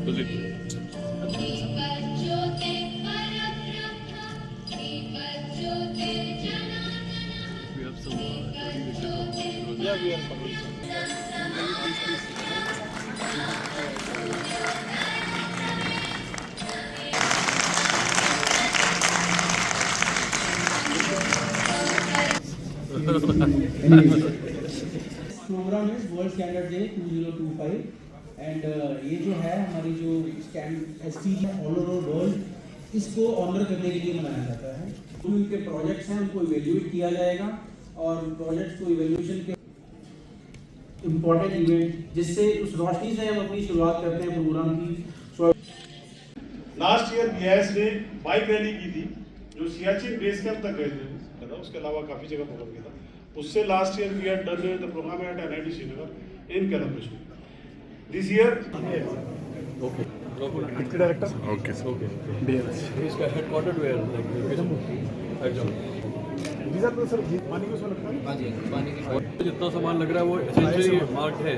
Yeah, we are following. Programme is world standard day 2025 and ये जो है हमारी जो STG ऑल ओवर वर्ल्ड इसको ऑनर करने के लिए मनाया जाता है। जो उनके प्रोजेक्ट्स हैं उनको इवेल्युएट किया जाएगा और प्रोजेक्ट्स को इवेल्यूशन के इम्पोर्टेंट इवेंट जिससे उस रोशनी से हम अपनी शुरुआत करते हैं प्रोग्राम की। लास्ट ईयर BIS ने बाइक रैली की थी जो सियाचिन बेस कैंप तक गए थे, उसके अलावा काफ़ी जगह प्रोग्राम किया था। उससे last year we had done the programme at NIT Srinagar in collaboration. This year Okay. Deputy Director. Okay. Okay. BMS. Is headquartered where? Like location? these are the sir पानी को लगता है। हाँ जी, पानी की जितना सामान लग रहा है वो एसेंशियली मार्क है।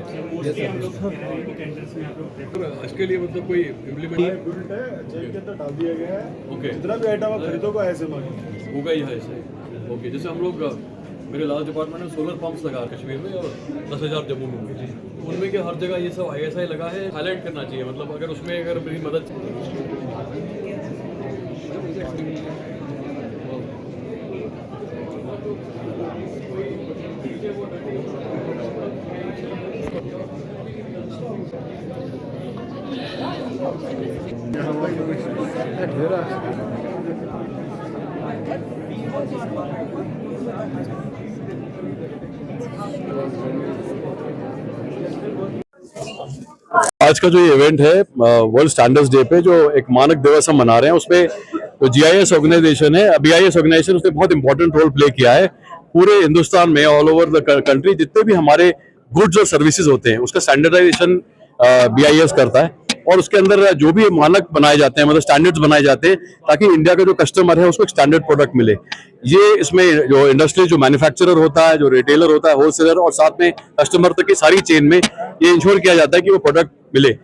इसके लिए मतलब कोई इम्प्लीमेंट प्रोडक्ट है जेल के अंदर डाल दिया गया है। ओके, जितना भी आइटम आप खरीदोगे ऐसे मांगे होगा ही है ऐसे। ओके, जैसे हम लोग मेरे लास्ट डिपार्टमेंट में सोलर पंप्स लगा कश्मीर में और 10,000 जम्मू में, उनमें के हर जगह ये सब ISI लगा है। हाईलाइट करना चाहिए, मतलब अगर उसमें अगर मेरी मदद आज का जो ये इवेंट है वर्ल्ड स्टैंडर्ड्स डे पे जो एक मानक दिवस हम मना रहे हैं, उसमें जो GIS ऑर्गेनाइजेशन है, BIS ऑर्गेनाइजेशन, उसने बहुत इंपॉर्टेंट रोल प्ले किया है। पूरे हिंदुस्तान में ऑल ओवर द कंट्री जितने भी हमारे गुड्स और सर्विसेज होते हैं उसका स्टैंडर्डाइजेशन BIS करता है और उसके अंदर जो भी मानक बनाए जाते हैं, मतलब स्टैंडर्ड्स बनाए जाते हैं ताकि इंडिया का जो कस्टमर है उसको एक स्टैंडर्ड प्रोडक्ट मिले। ये इसमें जो इंडस्ट्री, जो मैन्युफैक्चरर होता है, जो रिटेलर होता है, होलसेलर और साथ में कस्टमर तक की सारी चेन में ये इंश्योर किया जाता है कि वो प्रोडक्ट मिले।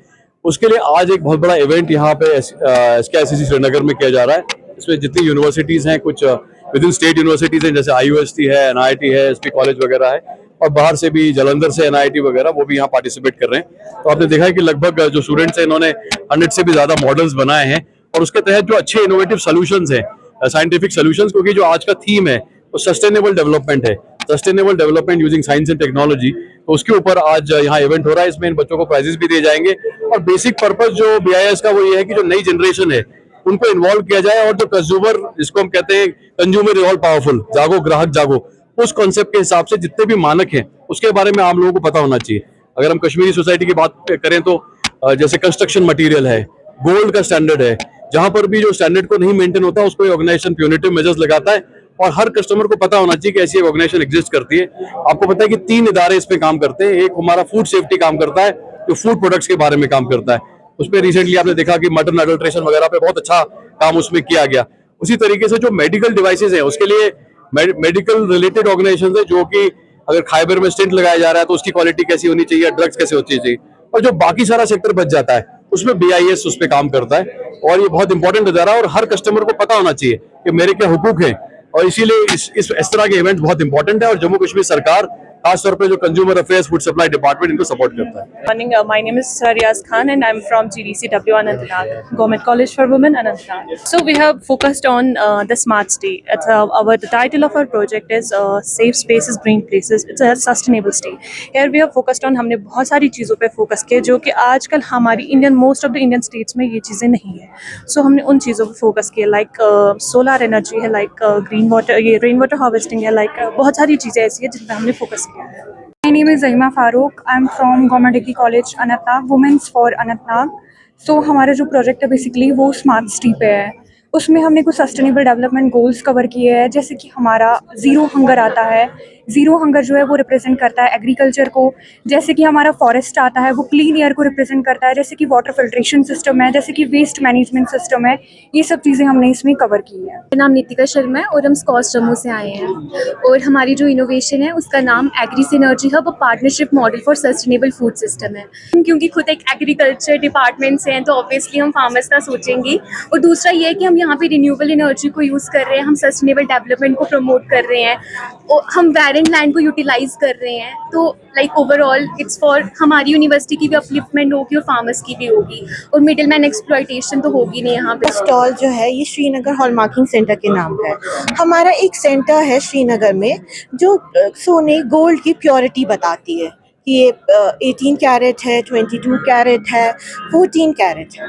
उसके लिए आज एक बहुत बड़ा इवेंट यहाँ पे SKICC श्रीनगर में किया जा रहा है। इसमें जितनी यूनिवर्सिटीज हैं, कुछ विद इन स्टेट यूनिवर्सिटीज हैं, जैसे IUST है, NIT है, SP कॉलेज वगैरह है, और बाहर से भी जलंधर से NIT वगैरह वो भी यहाँ पार्टिसिपेट कर रहे हैं। तो आपने देखा है कि लगभग जो स्टूडेंट्स हैं इन्होंने 100 से भी ज्यादा मॉडल्स बनाए हैं और उसके तहत जो अच्छे इनोवेटिव सोल्यूशंस हैं, साइंटिफिक सोल्यूशंस, क्योंकि जो आज का थीम है वो सस्टेनेबल डेवलपमेंट है, sustainable development using science and technology. तो उसके ऊपर आज यहाँ इवेंट हो रहा है। इसमें इन बच्चों को प्राइजेस भी दिए जाएंगे और बेसिक पर्पस जो BIS का वो ये है कि जो नई जनरेशन है उनको इन्वॉल्व किया जाए और जो कंज्यूमर, जिसको हम कहते हैं कंज्यूमर इज ऑल पावरफुल, जागो ग्राहक जागो, उस कॉन्सेप्ट के हिसाब से जितने भी मानक हैं उसके बारे में आम लोगों को पता होना चाहिए। अगर हम कश्मीरी सोसाइटी की बात करें तो जैसे कंस्ट्रक्शन मटेरियल है, गोल्ड का स्टैंडर्ड है, जहां पर भी जो स्टैंडर्ड को नहीं मेंटेन होता उसको ऑर्गेनाइजेशन प्यूनिटिव मेजर्स लगाता है और हर कस्टमर को पता होना चाहिए कि ऐसी ऑर्गेनाइजेशन एग्जिस्ट करती है। आपको पता है कि 3 इदारे इस पे काम करते हैं। एक हमारा फूड सेफ्टी काम करता है जो फूड प्रोडक्ट्स के बारे में काम करता है, उसमें रिसेंटली आपने देखा कि मटन अडल्ट्रेशन वगैरह पे बहुत अच्छा काम उसमें किया गया। उसी तरीके से जो मेडिकल डिवाइसेज है उसके लिए मेडिकल रिलेटेड ऑर्गेनाइजेशन है, जो कि अगर खाइबर में स्टेंट लगाया जा रहा है तो उसकी क्वालिटी कैसी होनी चाहिए, ड्रग्स कैसे होनी चाहिए, और जो बाकी सारा सेक्टर बच जाता है उसमें BIS उस पर काम करता है। और ये बहुत इंपॉर्टेंट इदारा है और हर कस्टमर को पता होना चाहिए कि मेरे क्या हुकूक हैं, और इसीलिए इस तरह के इवेंट बहुत इंपॉर्टेंट है और जम्मू कश्मीर सरकार खासतौर पे जो consumer affairs, food supply department इनको सपोर्ट करता है। Morning, my name is Riaz Khan and I'm from GDCW Anantnag, Government College for Women Anantnag. So we have focused on the smart stay. The title of our project is Safe Spaces, Green Places. It's a sustainable stay. Here we have focused on, हमने बहुत सारी चीज़ों पे focus किया जो कि आजकल हमारी most of the Indian states में ये चीज़ें नहीं है। So हमने उन चीज़ों पे फोकस किया, लाइक सोलर एनर्जी है, लाइक ग्रीन वाटर, ये रेन वाटर हार्वेस्टिंग है, लाइक बहुत सारी चीज़ें ऐसी है जिन पर हमने फोकस किया है। My name is Zaima Farooq. I'm from Government Degree College Anantnag, Women's for Anantnag. So हमारा जो प्रोजेक्ट है बेसिकली वो स्मार्ट सिटी पे है। उसमें हमने कुछ सस्टेनेबल डेवलपमेंट गोल्स कवर किए हैं, जैसे कि हमारा ज़ीरो हंगर आता है, ज़ीरो हंगर जो है वो रिप्रेजेंट करता है एग्रीकल्चर को, जैसे कि हमारा फॉरेस्ट आता है वो क्लीन एयर को रिप्रेजेंट करता है, जैसे कि वाटर फिल्ट्रेशन सिस्टम है, जैसे कि वेस्ट मैनेजमेंट सिस्टम है। ये सब चीज़ें हमने इसमें कवर की है। मेरा नाम नितिका शर्मा है और हम स्कॉच जम्मू से आए हैं और हमारी जो इनोवेशन है उसका नाम agri synergy hub partnership model for sustainable food system है। क्योंकि खुद एक एग्रीकल्चर डिपार्टमेंट से हैं तो ऑब्वियसली हम फार्मर्स का सोचेंगे, और दूसरा ये है कि हम यहाँ पे रिन्यूएबल एनर्जी को यूज़ कर रहे हैं, हम सस्टेनेबल डेवलपमेंट को प्रमोट कर रहे हैं और हम बैरन लैंड को यूटिलाइज कर रहे हैं। तो लाइक ओवरऑल इट्स फॉर हमारी यूनिवर्सिटी की भी अपलिफ्टमेंट होगी और फार्मर्स की भी होगी, और मिडिल मैन एक्सप्लॉयटेशन तो होगी नहीं यहाँ पे। स्टॉल जो है ये श्रीनगर हॉलमार्किंग सेंटर के नाम है। हमारा एक सेंटर है श्रीनगर में जो सोने गोल्ड की प्योरिटी बताती है कि ये 18 कैरेट है, 22 कैरेट है, 14 कैरेट है।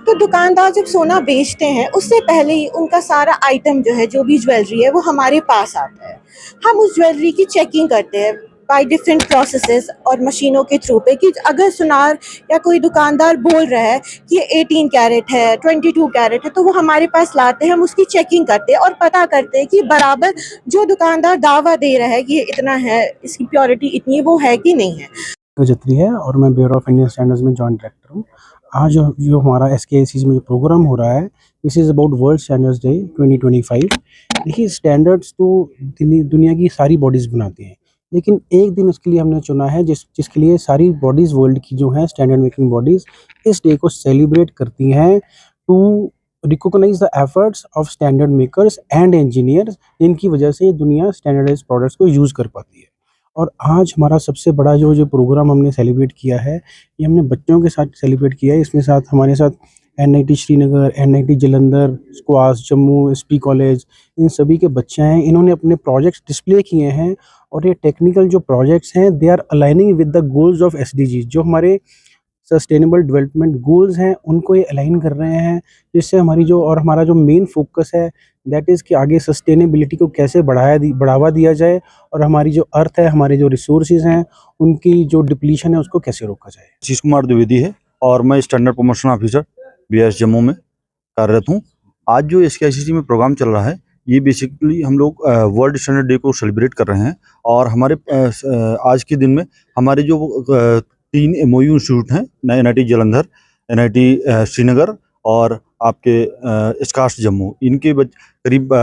तो दुकानदार जब सोना बेचते हैं उससे पहले ही उनका सारा आइटम जो है, जो भी ज्वेलरी है वो हमारे पास आता है। हम उस ज्वेलरी की चेकिंग करते हैं बाय डिफरेंट प्रोसेसेस और मशीनों के थ्रू पे कि अगर सुनार या कोई दुकानदार बोल रहा है कि ये 18 कैरेट है, 22 कैरेट है, तो वो हमारे पास लाते हैं, हम उसकी चेकिंग करते हैं और पता करते हैं कि बराबर जो दुकानदार दावा दे रहा है कि ये इतना है, इसकी प्योरिटी इतनी है, वो है कि नहीं है। जत्री है और मैं ब्यूरो ऑफ इंडियन स्टैंडर्ड्स में जॉइंट डायरेक्टर हूँ। आज जो हमारा SKICs में जो प्रोग्राम हो रहा है, this is about world standards day 2025। देखिए, स्टैंडर्ड्स तो दुनिया की सारी बॉडीज़ बनाती हैं, लेकिन एक दिन उसके लिए हमने चुना है जिसके लिए सारी बॉडीज़ वर्ल्ड की जो हैं स्टैंडर्ड मेकिंग बॉडीज़ इस डे को सेलिब्रेट करती हैं to recognise the efforts of standard makers and engineers, जिनकी वजह से ये दुनिया स्टैंडर्डाइज प्रोडक्ट्स को यूज़ कर पाती है। और आज हमारा सबसे बड़ा जो प्रोग्राम हमने सेलिब्रेट किया है, ये हमने बच्चों के साथ सेलिब्रेट किया है। इसमें साथ हमारे साथ NIT श्रीनगर, NIT जलंधर, स्क्वास जम्मू, SP कॉलेज, इन सभी के बच्चे हैं। इन्होंने अपने प्रोजेक्ट्स डिस्प्ले किए हैं और ये टेक्निकल जो प्रोजेक्ट्स हैं they are aligning with the goals of SDGs, जो हमारे सस्टेनेबल डेवलपमेंट गोल्स हैं उनको ये अलाइन कर रहे हैं, जिससे हमारा जो मेन फोकस है दैट इज़ कि आगे सस्टेनेबिलिटी को कैसे बढ़ावा दिया जाए और हमारी जो अर्थ है, हमारे जो रिसोर्सेज हैं, उनकी जो डिप्लीशन है उसको कैसे रोका जाए। आशीष कुमार द्विवेदी है और मैं standard promotion officer BIS Jammu में कार्यरत हूँ। आज जो SKICC में प्रोग्राम चल रहा है, ये बेसिकली हम लोग वर्ल्ड स्टैंडर्ड डे को सेलिब्रेट कर रहे हैं और हमारे आज के दिन में हमारे जो 3 MOU इंस्टीट्यूट हैं, NIT जलंधर, NIT श्रीनगर और आपके स्कॉच जम्मू, इनके करीब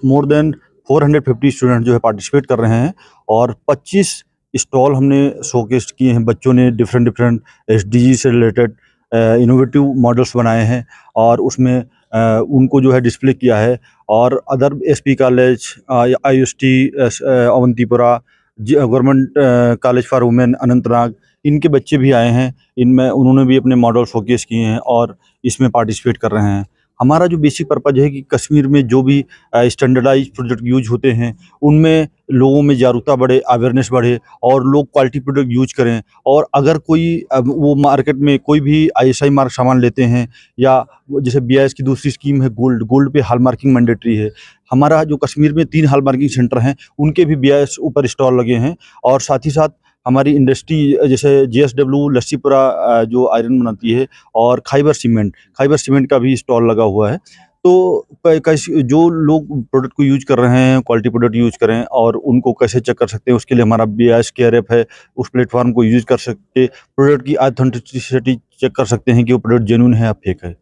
मोर देन 450 स्टूडेंट जो है पार्टिसिपेट कर रहे हैं और 25 स्टॉल हमने शोकेस किए हैं। बच्चों ने डिफरेंट SDG से रिलेटेड इनोवेटिव मॉडल्स बनाए हैं और उसमें उनको जो है डिस्प्ले किया है। और other SP college, IUST Awantipora, government college for women Anantnag, इनके बच्चे भी आए हैं। इनमें उन्होंने भी अपने मॉडल शोकेस किए हैं और इसमें पार्टिसिपेट कर रहे हैं। हमारा जो बेसिक पर्पज़ है कि कश्मीर में जो भी स्टैंडर्डाइज प्रोडक्ट यूज होते हैं उनमें लोगों में जागरूकता बढ़े, अवेयरनेस बढ़े और लोग क्वालिटी प्रोडक्ट यूज करें। और अगर कोई वो मार्केट में कोई भी ISI मार्क सामान लेते हैं, या जैसे BIS की दूसरी स्कीम है गोल्ड पे हॉल मार्किंग मैंडेटरी है। हमारा जो कश्मीर में 3 हॉल मार्किंग सेंटर हैं, उनके भी BIS ऊपर स्टॉल लगे हैं। और साथ ही साथ हमारी इंडस्ट्री जैसे JSW लस्सीपुरा जो आयरन बनाती है और खाइबर सीमेंट का भी स्टॉल लगा हुआ है। तो जो लोग प्रोडक्ट को यूज कर रहे हैं, क्वालिटी प्रोडक्ट यूज करें और उनको कैसे चेक कर सकते हैं, उसके लिए हमारा BIS केयर ऐप है। उस प्लेटफॉर्म को यूज कर सकते प्रोडक्ट की ऑथेंटिसिटी चेक कर सकते हैं कि वो प्रोडक्ट जेन्युइन है या फेक है।